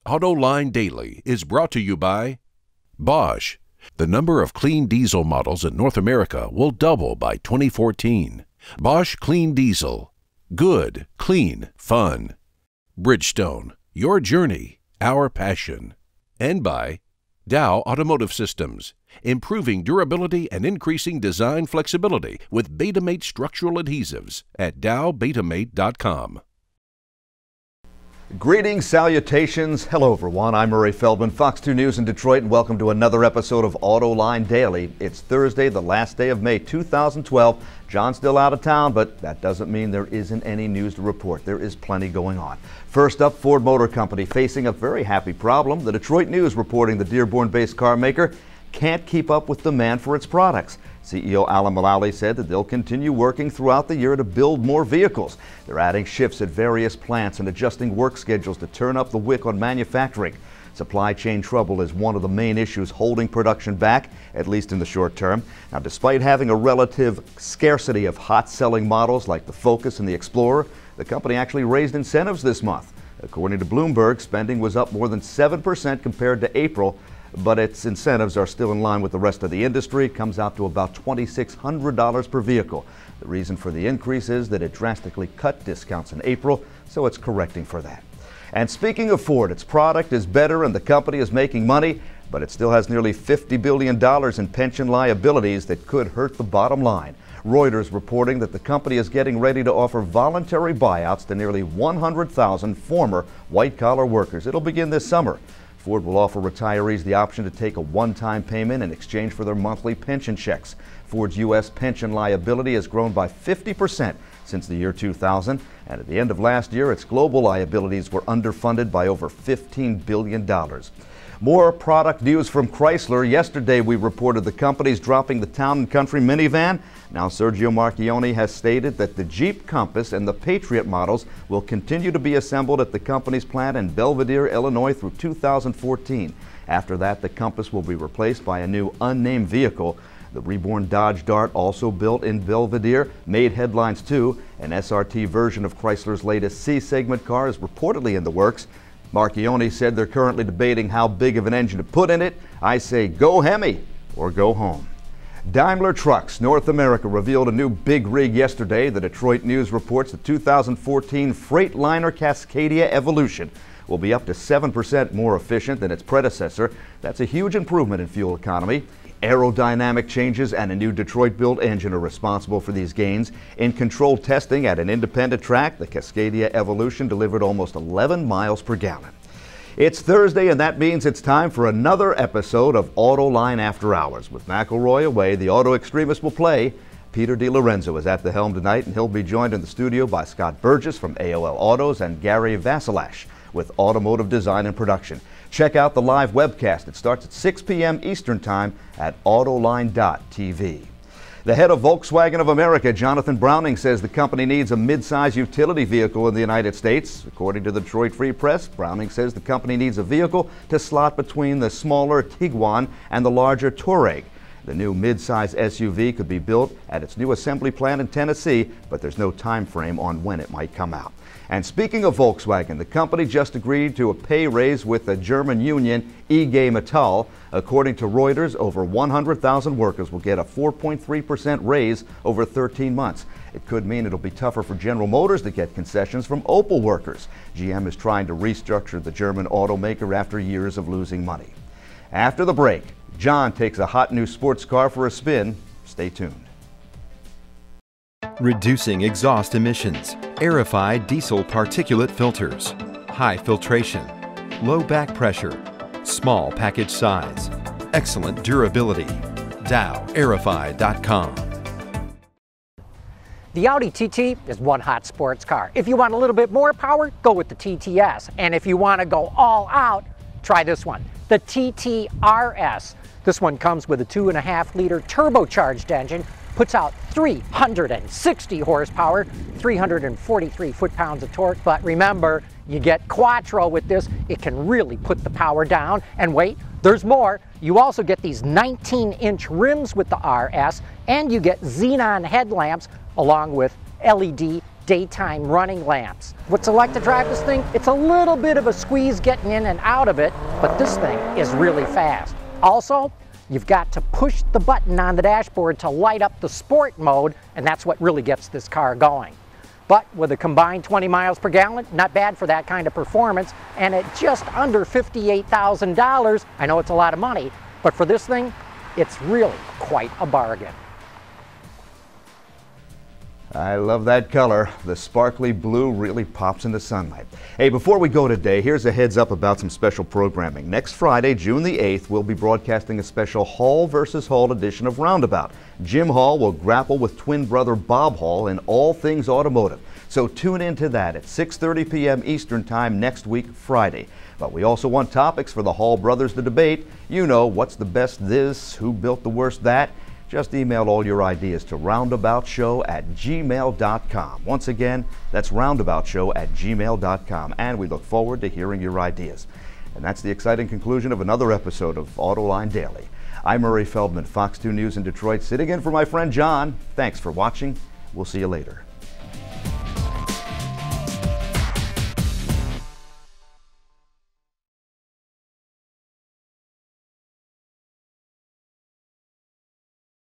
Autoline Daily is brought to you by Bosch. The number of clean diesel models in North America will double by 2014. Bosch Clean Diesel. Good, clean, fun. Bridgestone. Your journey, our passion. And by Dow Automotive Systems. Improving durability and increasing design flexibility with Betamate structural adhesives at dowbetamate.com. Greetings, salutations. Hello, everyone. I'm Murray Feldman, Fox 2 News in Detroit, and welcome to another episode of Autoline Daily. It's Thursday, the last day of May 2012. John's still out of town, but that doesn't mean there isn't any news to report. There is plenty going on. First up, Ford Motor Company facing a very happy problem. The Detroit News reporting the Dearborn-based car maker can't keep up with demand for its products. CEO Alan Mulally said that they'll continue working throughout the year to build more vehicles. They're adding shifts at various plants and adjusting work schedules to turn up the wick on manufacturing. Supply chain trouble is one of the main issues holding production back, at least in the short term. Now, despite having a relative scarcity of hot-selling models like the Focus and the Explorer, the company actually raised incentives this month. According to Bloomberg, spending was up more than 7% compared to April, but its incentives are still in line with the rest of the industry. It comes out to about $2,600 per vehicle. The reason for the increase is that it drastically cut discounts in April, so it's correcting for that. And speaking of Ford, its product is better and the company is making money, but it still has nearly $50 billion in pension liabilities that could hurt the bottom line. Reuters reporting that the company is getting ready to offer voluntary buyouts to nearly 100,000 former white-collar workers. It'll begin this summer. Ford will offer retirees the option to take a one-time payment in exchange for their monthly pension checks. Ford's U.S. pension liability has grown by 50% since the year 2000, and at the end of last year, its global liabilities were underfunded by over $15 billion. More product news from Chrysler. Yesterday, we reported the company's dropping the Town & Country minivan. Now, Sergio Marchionne has stated that the Jeep Compass and the Patriot models will continue to be assembled at the company's plant in Belvidere, Illinois through 2014. After that, the Compass will be replaced by a new unnamed vehicle. The reborn Dodge Dart, also built in Belvidere, made headlines too. An SRT version of Chrysler's latest C-segment car is reportedly in the works. Marchionne said they're currently debating how big of an engine to put in it. I say go Hemi or go home. Daimler Trucks North America revealed a new big rig yesterday. The Detroit News reports the 2014 Freightliner Cascadia Evolution will be up to 7% more efficient than its predecessor. That's a huge improvement in fuel economy. Aerodynamic changes and a new Detroit-built engine are responsible for these gains. In controlled testing at an independent track, the Cascadia Evolution delivered almost 11 miles per gallon. It's Thursday, and that means it's time for another episode of Autoline After Hours. With McElroy away, the auto extremist will play. Peter DiLorenzo is at the helm tonight, and he'll be joined in the studio by Scott Burgess from AOL Autos and Gary Vasilash with Automotive Design and Production. Check out the live webcast. It starts at 6 p.m. Eastern Time at Autoline.tv. The head of Volkswagen of America, Jonathan Browning, says the company needs a mid-size utility vehicle in the United States. According to the Detroit Free Press, Browning says the company needs a vehicle to slot between the smaller TIGUAN and the larger TOUAREG. The new mid-size SUV could be built at its new assembly plant in Tennessee, but there's no time frame on when it might come out. And speaking of Volkswagen, the company just agreed to a pay raise with the German union IG Metall. According to Reuters, over 100,000 workers will get a 4.3% raise over 13 months. It could mean it'll be tougher for General Motors to get concessions from Opel workers. GM is trying to restructure the German automaker after years of losing money. After the break, John takes a hot new sports car for a spin. Stay tuned. Reducing exhaust emissions, aerified diesel particulate filters, high filtration, low back pressure, small package size, excellent durability. DowAerified.com. The Audi TT is one hot sports car. If you want a little bit more power, go with the TT-RS. And if you want to go all out, try this one, the TT-RS. This one comes with a 2.5-liter turbocharged engine, puts out 360 horsepower, 343 foot-pounds of torque. But remember, you get Quattro with this. It can really put the power down. And wait, there's more. You also get these 19-inch rims with the RS, and you get xenon headlamps along with LED daytime running lamps. What's it like to drive this thing? It's a little bit of a squeeze getting in and out of it, but this thing is really fast. Also, you've got to push the button on the dashboard to light up the sport mode, and that's what really gets this car going. But with a combined 20 miles per gallon, not bad for that kind of performance, and at just under $58,000, I know it's a lot of money, but for this thing, it's really quite a bargain. I love that color. The sparkly blue really pops in the sunlight. Hey, before we go today, here's a heads up about some special programming. Next Friday, June the 8th, we'll be broadcasting a special Hall versus Hall edition of Roundabout. Jim Hall will grapple with twin brother Bob Hall in all things automotive. So tune in to that at 6:30 p.m. Eastern Time next week, Friday. But we also want topics for the Hall brothers to debate. You know, what's the best this, who built the worst that? Just email all your ideas to roundaboutshow@gmail.com. Once again, that's roundaboutshow@gmail.com, and we look forward to hearing your ideas. And that's the exciting conclusion of another episode of Autoline Daily. I'm Murray Feldman, Fox 2 News in Detroit, sitting in for my friend John. Thanks for watching. We'll see you later.